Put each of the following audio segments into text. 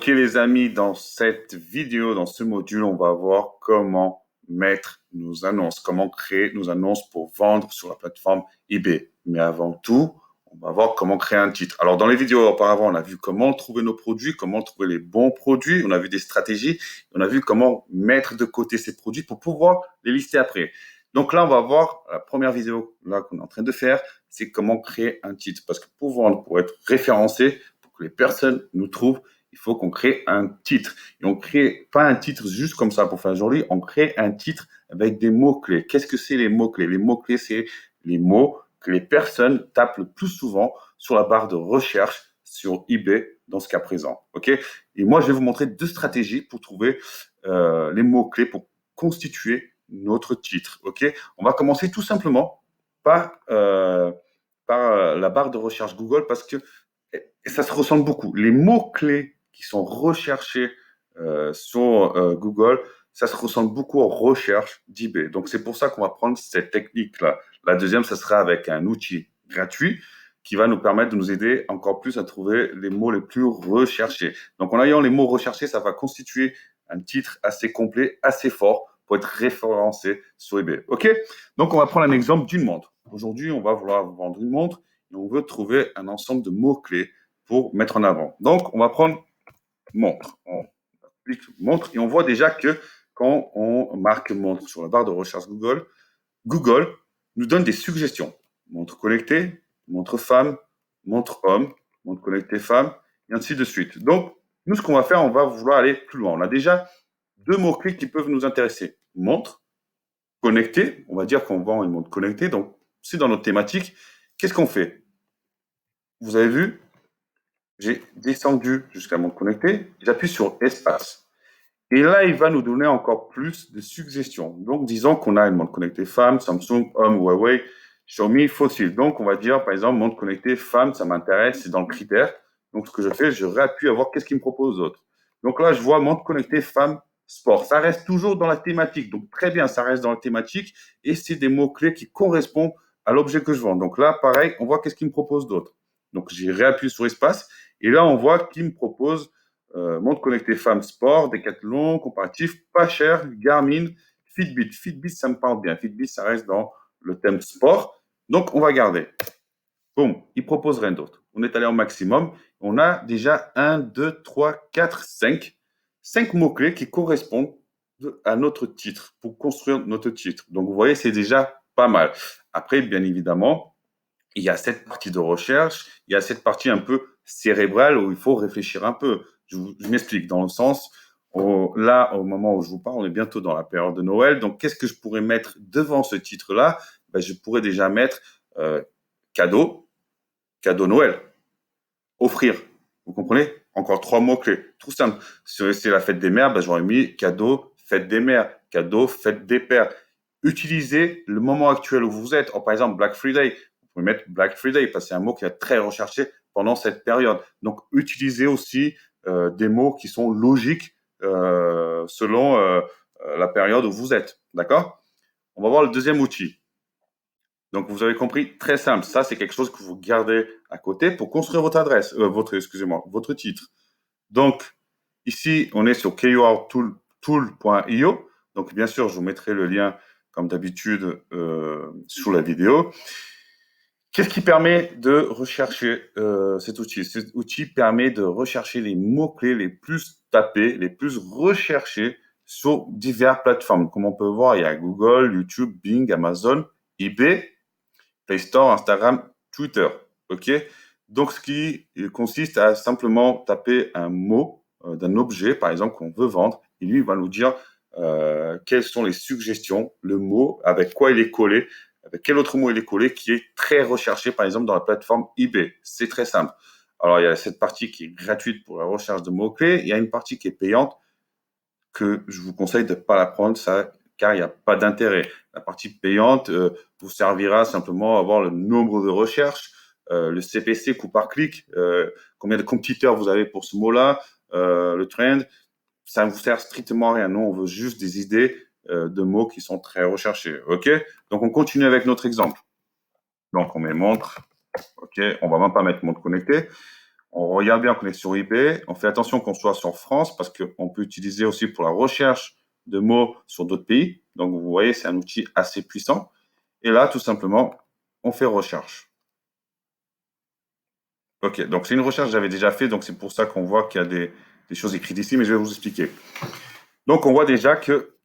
Ok les amis, dans cette vidéo, dans ce module, on va voir comment mettre nos annonces, comment créer nos annonces pour vendre sur la plateforme eBay. Mais avant tout, on va voir comment créer un titre. Alors dans les vidéos auparavant, on a vu comment trouver nos produits, comment trouver les bons produits, on a vu des stratégies, on a vu comment mettre de côté ces produits pour pouvoir les lister après. Donc là, on va voir la première vidéo là qu'on est en train de faire, c'est comment créer un titre. Parce que pour vendre, pour être référencé, pour que les personnes nous trouvent, il faut qu'on crée un titre. Et on crée pas un titre juste comme ça pour faire joli, on crée un titre avec des mots-clés. Qu'est-ce que c'est les mots-clés? Les mots-clés, c'est les mots que les personnes tapent le plus souvent sur la barre de recherche sur eBay dans ce cas présent. Ok? Et moi, je vais vous montrer deux stratégies pour trouver les mots-clés pour constituer notre titre. Ok? On va commencer tout simplement par la barre de recherche Google parce que ça se ressemble beaucoup. Les mots-clés qui sont recherchés sur Google, ça se ressemble beaucoup aux recherches d'eBay. Donc, c'est pour ça qu'on va prendre cette technique-là. La deuxième, ça sera avec un outil gratuit qui va nous permettre de nous aider encore plus à trouver les mots les plus recherchés. Donc, en ayant les mots recherchés, ça va constituer un titre assez complet, assez fort pour être référencé sur eBay. OK? Donc, on va prendre un exemple d'une montre. Aujourd'hui, on va vouloir vendre une montre et on veut trouver un ensemble de mots-clés pour mettre en avant. Donc, on va prendre montre. On clique montre et on voit déjà que quand on marque montre sur la barre de recherche Google, Google nous donne des suggestions. Montre connectée, montre femme, montre homme, montre connectée femme, et ainsi de suite. Donc, nous, ce qu'on va faire, on va vouloir aller plus loin. On a déjà deux mots-clés qui peuvent nous intéresser. Montre, connectée, on va dire qu'on vend une montre connectée, donc c'est dans notre thématique. Qu'est-ce qu'on fait? Vous avez vu, j'ai descendu jusqu'à montre connectée, j'appuie sur espace. Et là, il va nous donner encore plus de suggestions. Donc, disons qu'on a une montre connectée femme, Samsung, homme, Huawei, Xiaomi, Fossil. Donc, on va dire, par exemple, montre connectée femme, ça m'intéresse, c'est dans le critère. Donc, ce que je fais, je réappuie à voir qu'est-ce qu'il me propose d'autre. Donc là, je vois montre connectée femme, sport. Ça reste toujours dans la thématique. Donc, très bien, ça reste dans la thématique. Et c'est des mots-clés qui correspondent à l'objet que je vends. Donc là, pareil, on voit qu'est-ce qu'il me propose d'autre. Donc, j'ai réappuyé sur espace. Et là, on voit qu'il me propose montre connectée femme sport, Decathlon, comparatif, pas cher, Garmin, Fitbit. Fitbit, ça me parle bien. Fitbit, ça reste dans le thème sport. Donc, on va garder. Boum, il propose rien d'autre. On est allé au maximum. On a déjà 1, 2, 3, 4, 5. 5 mots-clés qui correspondent à notre titre, pour construire notre titre. Donc, vous voyez, c'est déjà pas mal. Après, bien évidemment, il y a cette partie de recherche, il y a cette partie un peu cérébrale où il faut réfléchir un peu. Je m'explique dans le sens, là, au moment où je vous parle, on est bientôt dans la période de Noël. Donc, qu'est-ce que je pourrais mettre devant ce titre-là? Je pourrais déjà mettre cadeau, cadeau Noël, offrir. Vous comprenez? Encore 3 mots-clés. Tout simple. Si c'est la fête des mères, j'aurais mis cadeau, fête des mères, cadeau, fête des pères. Utilisez le moment actuel où vous êtes. Par exemple, Black Friday. Vous pouvez mettre Black Friday parce que c'est un mot qui est très recherché pendant cette période. Donc, utilisez aussi des mots qui sont logiques selon la période où vous êtes. D'accord? On va voir le deuxième outil. Donc, vous avez compris, très simple. Ça, c'est quelque chose que vous gardez à côté pour construire votre adresse, votre titre. Donc, ici, on est sur keywordtool.io. Donc, bien sûr, je vous mettrai le lien, comme d'habitude, sous la vidéo. Qu'est-ce qui permet de rechercher cet outil? Cet outil permet de rechercher les mots-clés les plus tapés, les plus recherchés sur diverses plateformes. Comme on peut voir, il y a Google, YouTube, Bing, Amazon, eBay, Play Store, Instagram, Twitter. OK? Donc, ce qui consiste à simplement taper un mot d'un objet, par exemple, qu'on veut vendre, et lui, il va nous dire quelles sont les suggestions, le mot, avec quoi il est collé, avec quel autre mot il est collé, qui est très recherché, par exemple, dans la plateforme eBay. C'est très simple. Alors, il y a cette partie qui est gratuite pour la recherche de mots-clés. Il y a une partie qui est payante que je vous conseille de ne pas la prendre, ça, car il n'y a pas d'intérêt. La partie payante vous servira simplement à voir le nombre de recherches, le CPC, coût par clic, combien de compétiteurs vous avez pour ce mot-là, le trend. Ça ne vous sert strictement à rien. Nous, on veut juste des idées de mots qui sont très recherchés. OK? Donc, on continue avec notre exemple. Donc, on met montre. OK? On va même pas mettre montre connectée. On regarde bien qu'on est sur eBay. On fait attention qu'on soit sur France parce qu'on peut utiliser aussi pour la recherche de mots sur d'autres pays. Donc, vous voyez, c'est un outil assez puissant. Et là, tout simplement, on fait recherche. OK, donc c'est une recherche que j'avais déjà fait, donc c'est pour ça qu'on voit qu'il y a des choses écrites ici, mais je vais vous expliquer. Donc, on voit déjà que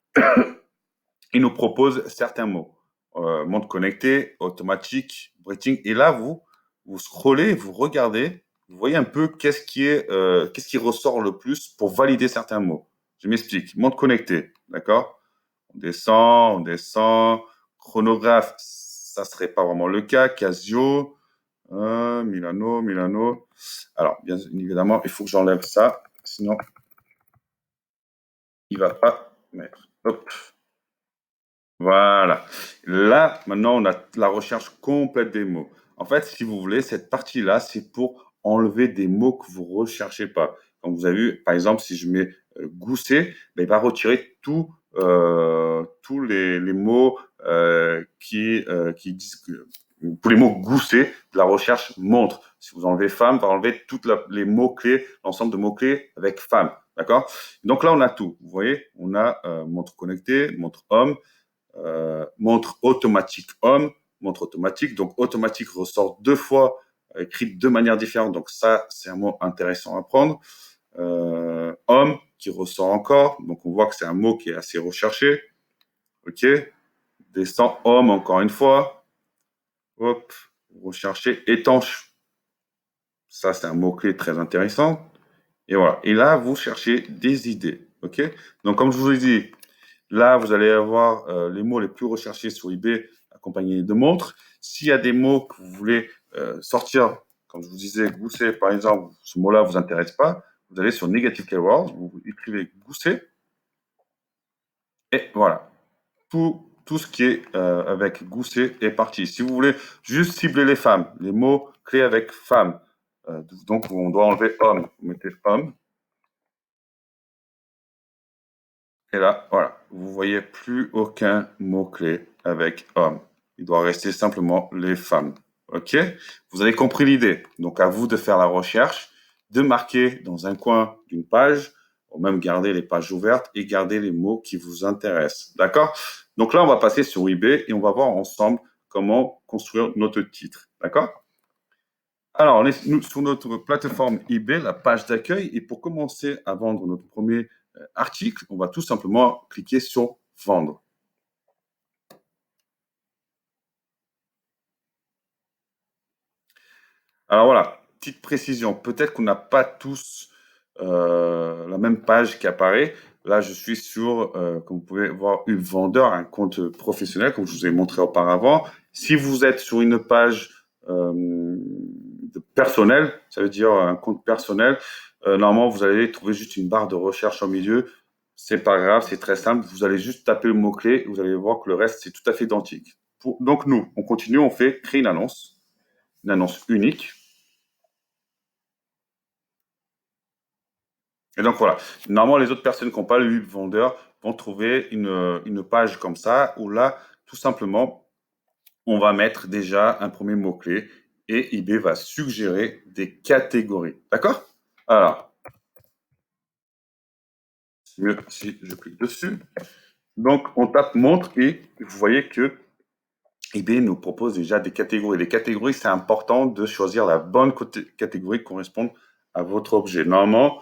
il nous propose certains mots. Montre connectée, automatique, breathing. Et là, vous scrollez, vous regardez, vous voyez un peu qu'est-ce qui ressort le plus pour valider certains mots. Je m'explique. Montre connectée, d'accord? On descend. Chronographe, ça serait pas vraiment le cas. Casio, Milano. Alors, bien évidemment, il faut que j'enlève ça, sinon il va pas mettre. Hop. Voilà. Là, maintenant, on a la recherche complète des mots. En fait, si vous voulez, cette partie-là, c'est pour enlever des mots que vous recherchez pas. Comme vous avez vu, par exemple, si je mets gousset, ben, il va retirer tous les mots qui disent que tous les mots gousset de la recherche montre. Si vous enlevez femme, va enlever tous les mots-clés, l'ensemble de mots-clés avec femme. D'accord? Donc là, on a tout. Vous voyez, on a montre connectée, montre homme, montre automatique homme, montre automatique. Donc, automatique ressort deux fois, écrit de manière différente. Donc, ça, c'est un mot intéressant à prendre. Homme qui ressort encore. Donc, on voit que c'est un mot qui est assez recherché. OK. Descend homme encore une fois. Hop. Recherché étanche. Ça, c'est un mot-clé très intéressant. Et voilà. Et là, vous cherchez des idées. OK. Donc, comme je vous ai dit, là, vous allez avoir les mots les plus recherchés sur eBay accompagnés de montres. S'il y a des mots que vous voulez sortir, comme je vous disais, gousset par exemple, ce mot-là ne vous intéresse pas, vous allez sur Negative Keywords, vous écrivez gousset, et voilà. Tout ce qui est avec gousset est parti. Si vous voulez juste cibler les femmes, les mots clés avec femme, donc on doit enlever homme, vous mettez homme, et là, voilà, vous voyez plus aucun mot-clé avec homme. Il doit rester simplement les femmes. OK? Vous avez compris l'idée. Donc, à vous de faire la recherche, de marquer dans un coin d'une page, ou même garder les pages ouvertes et garder les mots qui vous intéressent. D'accord? Donc là, on va passer sur eBay et on va voir ensemble comment construire notre titre. D'accord? Alors, on est sur notre plateforme eBay, la page d'accueil, et pour commencer à vendre notre premier article, on va tout simplement cliquer sur vendre. Alors voilà, petite précision, peut-être qu'on n'a pas tous la même page qui apparaît. Là, je suis sur, comme vous pouvez voir, une vendeur, un compte professionnel, comme je vous ai montré auparavant. Si vous êtes sur une page personnelle, ça veut dire un compte personnel, normalement, vous allez trouver juste une barre de recherche au milieu. C'est pas grave, c'est très simple. Vous allez juste taper le mot-clé et vous allez voir que le reste, c'est tout à fait identique. Donc, nous, on continue, on fait créer une annonce unique. Et donc voilà, normalement les autres personnes qui n'ont pas le hub vendeur vont trouver une page comme ça où là, tout simplement, on va mettre déjà un premier mot-clé et eBay va suggérer des catégories. D'accord? Alors, c'est mieux si je clique dessus. Donc, on tape montre et vous voyez que eBay nous propose déjà des catégories. Les catégories, c'est important de choisir la bonne catégorie qui correspond à votre objet. Normalement,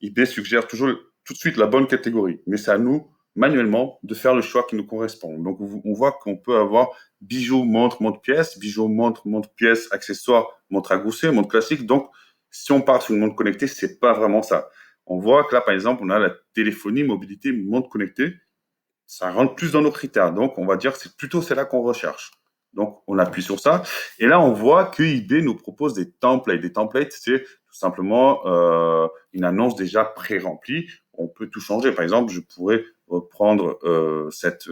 eBay suggère toujours tout de suite la bonne catégorie, mais c'est à nous, manuellement, de faire le choix qui nous correspond. Donc, on voit qu'on peut avoir bijoux, montre, montre-pièce, bijoux, montre, montre-pièce, accessoires, montre à gousset, montre classique. Donc, si on part sur une montre connectée, c'est pas vraiment ça. On voit que là, par exemple, on a la téléphonie, mobilité, montre connectée, ça rentre plus dans nos critères. Donc, on va dire que c'est plutôt celle-là qu'on recherche. Donc, on appuie sur ça. Et là, on voit que eBay nous propose des templates. Des templates, c'est tout simplement une annonce déjà pré-remplie. On peut tout changer. Par exemple, je pourrais reprendre cette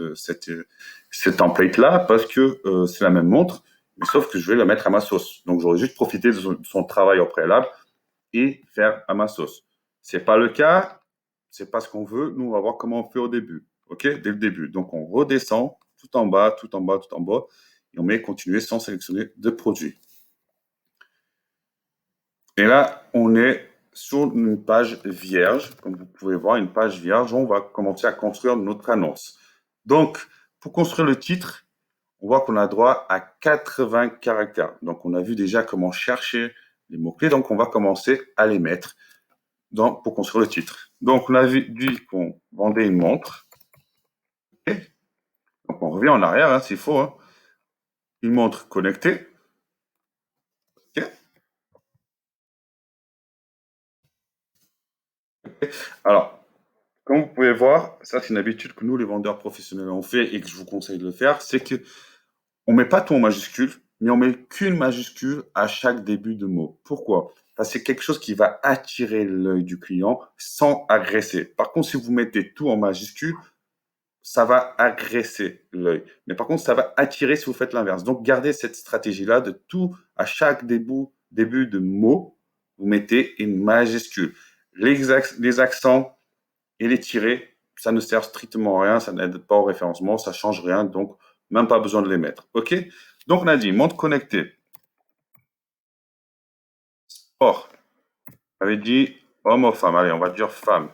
template-là parce que c'est la même montre, mais sauf que je vais la mettre à ma sauce. Donc, j'aurais juste profité de son travail au préalable et faire à ma sauce. C'est pas le cas, c'est pas ce qu'on veut. Nous, on va voir comment on fait au début. OK? Dès le début. Donc, on redescend tout en bas, tout en bas, tout en bas, et on met continuer sans sélectionner de produit. Et là, on est sur une page vierge. Comme vous pouvez voir, une page vierge, on va commencer à construire notre annonce. Donc, pour construire le titre, on voit qu'on a droit à 80 caractères. Donc, on a vu déjà comment chercher les mots-clés. Donc, on va commencer à les mettre pour construire le titre. Donc, on a dit qu'on vendait une montre. Okay. Donc, on revient en arrière, hein, c'est faux. Hein. Une montre connectée. Okay. Alors, comme vous pouvez voir, ça c'est une habitude que nous, les vendeurs professionnels, on fait et que je vous conseille de le faire, c'est que on met pas tout en majuscule, mais on met qu'une majuscule à chaque début de mot. Pourquoi? Parce que c'est quelque chose qui va attirer l'œil du client sans agresser. Par contre, si vous mettez tout en majuscule, ça va agresser l'œil. Mais par contre, ça va attirer si vous faites l'inverse. Donc, gardez cette stratégie-là de tout à chaque début de mot, vous mettez une majuscule. Les accents et les tirés, ça ne sert strictement à rien, ça n'aide pas au référencement, ça change rien, donc même pas besoin de les mettre. OK? Donc, on a dit montre connectée, sport. On avait dit homme ou femme. Allez, on va dire femme.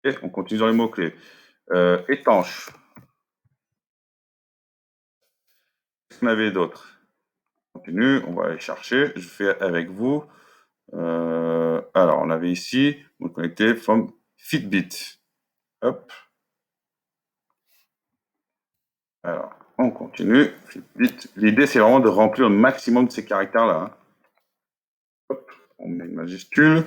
OK? On continue dans les mots-clés. Étanche. Qu'est-ce qu'on avait d'autre? On continue, on va aller chercher. Je fais avec vous. Alors, on avait ici, montre connectée, femme, Fitbit. Hop. Alors, on continue. Fitbit. L'idée, c'est vraiment de remplir le maximum de ces caractères-là. Hein. Hop, on met une majuscule.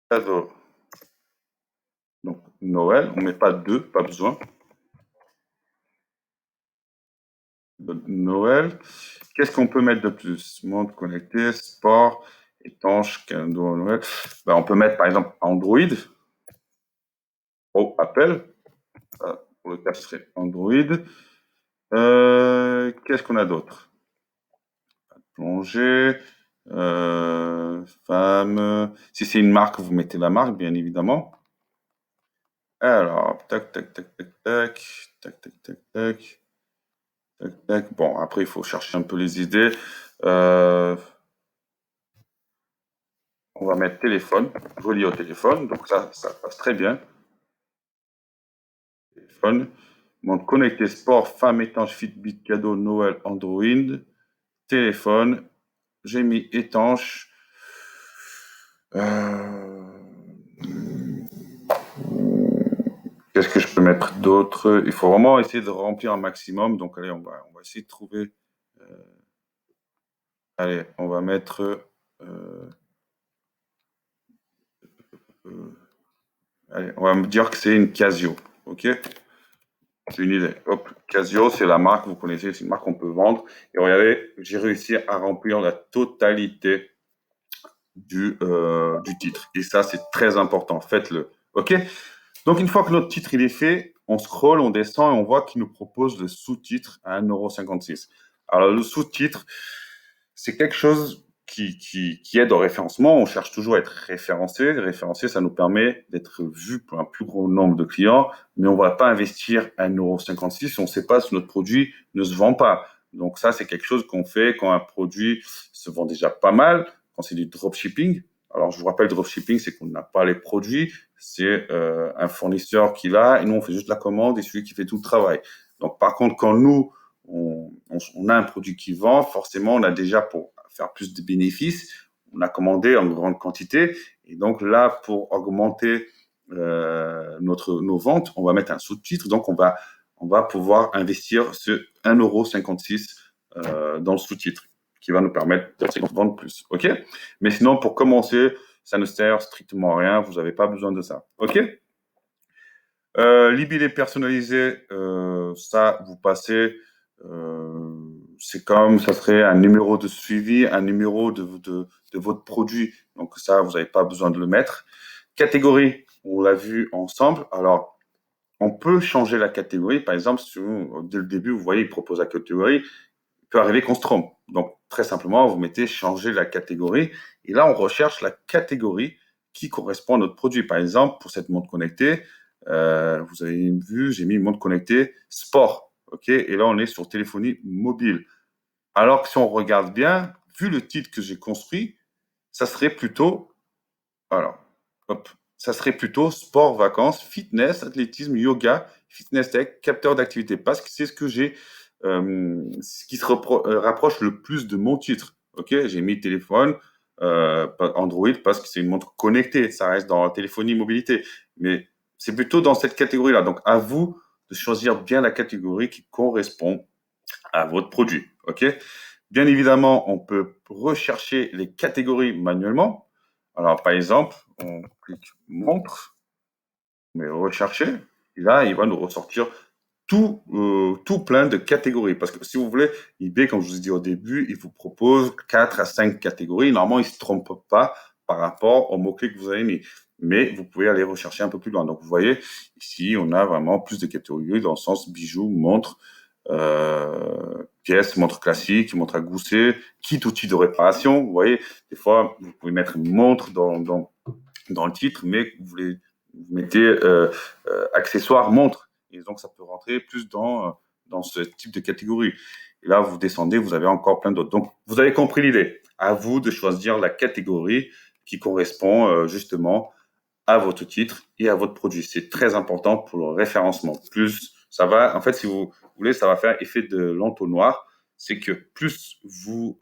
Cadeau. Donc, Noël, on ne met pas deux, pas besoin. Noël. Qu'est-ce qu'on peut mettre de plus? Monde connecté, sport, étanche, cadeau Noël. Ben, on peut mettre par exemple Android. Oh, Apple. Pour le cas, ce serait Android. Qu'est-ce qu'on a d'autre? Plongée, femme. Si c'est une marque, vous mettez la marque, bien évidemment. Alors, tac, tac, tac, tac, tac, tac, tac, tac, tac, tac, tac. Bon, après, il faut chercher un peu les idées. On va mettre téléphone, relié au téléphone, donc ça passe très bien. Téléphone, montre connecté, sport, femme, étanche, Fitbit, cadeau, Noël, Android, téléphone, j'ai mis étanche. Qu'est-ce que je peux mettre d'autre? Il faut vraiment essayer de remplir un maximum, donc allez, on va essayer de trouver. Allez, on va mettre. Allez, on va me dire que c'est une Casio, ok? C'est une idée. Hop, Casio, c'est la marque, vous connaissez, c'est une marque qu'on peut vendre. Et regardez, j'ai réussi à remplir la totalité du titre. Et ça, c'est très important. Faites-le. OK? Donc, une fois que notre titre il est fait, on scrolle, on descend et on voit qu'il nous propose le sous-titre à 1,56 €. Alors, le sous-titre, c'est quelque chose qui aide au référencement. On cherche toujours à être référencé. Référencé, ça nous permet d'être vu pour un plus gros nombre de clients, mais on ne va pas investir à 1,56 € si on ne sait pas si notre produit ne se vend pas. Donc ça, c'est quelque chose qu'on fait quand un produit se vend déjà pas mal, quand c'est du dropshipping. Alors, je vous rappelle, dropshipping, c'est qu'on n'a pas les produits, c'est un fournisseur qui l'a, et nous, on fait juste la commande et celui qui fait tout le travail. Donc, par contre, quand nous, on a un produit qui vend, forcément, on a déjà pour faire plus de bénéfices, on a commandé en grande quantité. Et donc là, pour augmenter nos ventes, on va mettre un sous-titre. Donc, on va pouvoir investir ce 1,56 € dans le sous-titre qui va nous permettre de vendre plus. OK? Mais sinon, pour commencer, ça ne sert strictement à rien. Vous n'avez pas besoin de ça. OK? Libellé personnalisé, ça, vous passez, c'est comme ça serait un numéro de suivi, un numéro de votre produit. Donc ça, vous n'avez pas besoin de le mettre. Catégorie, on l'a vu ensemble. Alors, on peut changer la catégorie. Par exemple, si dès le début, vous voyez, il propose la catégorie, il peut arriver qu'on se trompe. Donc, très simplement, vous mettez changer la catégorie. Et là, on recherche la catégorie qui correspond à notre produit. Par exemple, pour cette montre connectée, vous avez vu, j'ai mis montre connectée sport. OK? Et là, on est sur téléphonie mobile. Alors que si on regarde bien, vu le titre que j'ai construit, ça serait plutôt, alors, hop, ça serait plutôt sport, vacances, fitness, athlétisme, yoga, fitness tech, capteur d'activité, parce que c'est ce que j'ai, ce qui se rapproche le plus de mon titre. Ok, j'ai mis téléphone, Android parce que c'est une montre connectée, ça reste dans la téléphonie mobilité, mais c'est plutôt dans cette catégorie-là. Donc à vous de choisir bien la catégorie qui correspond à votre produit. Ok, bien évidemment, on peut rechercher les catégories manuellement. Alors, par exemple, on clique montre, mais rechercher, et là, il va nous ressortir tout plein de catégories. Parce que si vous voulez, eBay, comme je vous ai dit au début, il vous propose 4 à 5 catégories. Normalement, il ne se trompe pas par rapport aux mots-clés que vous avez mis. Mais vous pouvez aller rechercher un peu plus loin. Donc, vous voyez, ici, on a vraiment plus de catégories dans le sens bijoux, montres, pièces, montre classique, montre à gousset, kit outil de réparation. Vous voyez, des fois, vous pouvez mettre montre dans le titre, mais vous mettez accessoire montre. Et donc, ça peut rentrer plus dans ce type de catégorie. Et là, vous descendez, vous avez encore plein d'autres. Donc, vous avez compris l'idée. À vous de choisir la catégorie qui correspond justement à votre titre et à votre produit. C'est très important pour le référencement. Plus ça va, en fait, si vous voulez, ça va faire effet de l'entonnoir. C'est que plus vous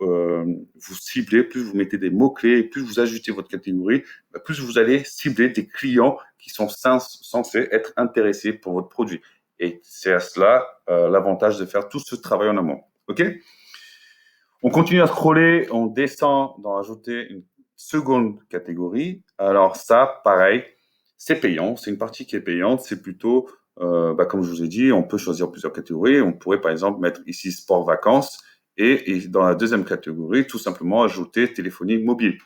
ciblez, plus vous mettez des mots-clés, plus vous ajoutez votre catégorie, plus vous allez cibler des clients qui sont censés être intéressés pour votre produit. Et c'est à cela l'avantage de faire tout ce travail en amont. OK? On continue à scroller, on descend d'en rajouter une seconde catégorie. Alors ça, pareil, c'est payant, c'est une partie qui est payante, c'est plutôt, comme je vous ai dit, on peut choisir plusieurs catégories. On pourrait par exemple mettre ici sport vacances et dans la deuxième catégorie, tout simplement ajouter téléphonie mobile.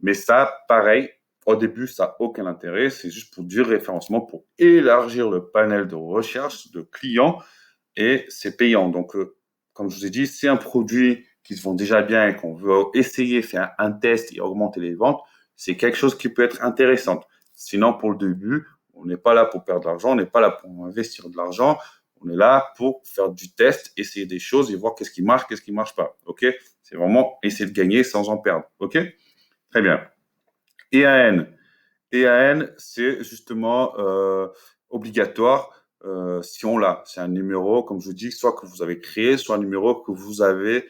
Mais ça, pareil, au début, ça n'a aucun intérêt, c'est juste pour du référencement, pour élargir le panel de recherche de clients et c'est payant. Donc, comme je vous ai dit, c'est un produit qui se vend déjà bien et qu'on veut essayer, faire un test et augmenter les ventes, c'est quelque chose qui peut être intéressant. Sinon, pour le début, on n'est pas là pour perdre de l'argent, on n'est pas là pour investir de l'argent, on est là pour faire du test, essayer des choses et voir qu'est-ce qui marche, qu'est-ce qui marche pas. Ok? C'est vraiment essayer de gagner sans en perdre. Ok? Très bien. EAN. EAN, c'est justement obligatoire si on l'a. C'est un numéro, comme je vous dis, soit que vous avez créé, soit un numéro que vous avez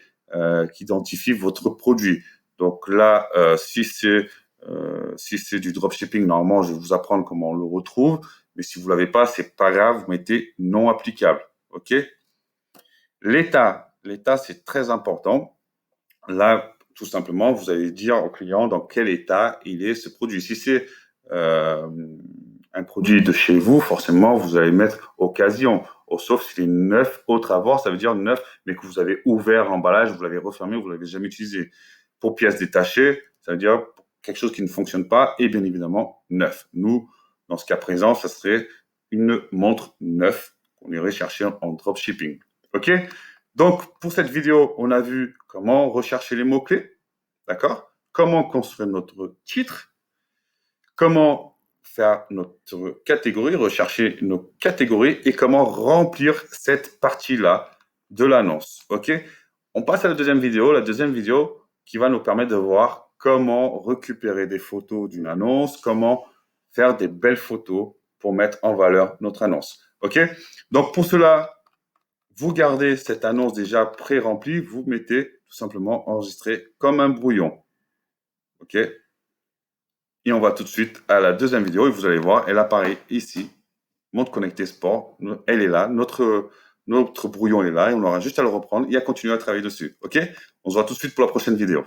qui identifie votre produit. Donc là, si c'est du dropshipping, normalement, je vais vous apprendre comment on le retrouve. Mais si vous l'avez pas, c'est pas grave, vous mettez non applicable. OK? L'état, c'est très important. Là, tout simplement, vous allez dire au client dans quel état il est ce produit. Si c'est euh, un produit de chez vous, forcément, vous allez mettre occasion. Sauf s'il est neuf, autre à voir, ça veut dire neuf, mais que vous avez ouvert l'emballage, vous l'avez refermé, vous l'avez jamais utilisé. Pour pièces détachées, ça veut dire quelque chose qui ne fonctionne pas et bien évidemment neuf. Nous, dans ce cas présent, ça serait une montre neuve qu'on irait chercher en dropshipping. OK? Donc, pour cette vidéo, on a vu comment rechercher les mots-clés, d'accord? Comment construire notre titre, comment faire notre catégorie, rechercher nos catégories et comment remplir cette partie-là de l'annonce, ok? On passe à la deuxième vidéo qui va nous permettre de voir comment récupérer des photos d'une annonce, comment faire des belles photos pour mettre en valeur notre annonce, ok? Donc, pour cela, vous gardez cette annonce déjà pré-remplie, vous mettez tout simplement enregistrer comme un brouillon. OK? Et on va tout de suite à la deuxième vidéo et vous allez voir, elle apparaît ici. Montre connectée sport, elle est là, notre brouillon est là et on aura juste à le reprendre et à continuer à travailler dessus. OK? On se voit tout de suite pour la prochaine vidéo.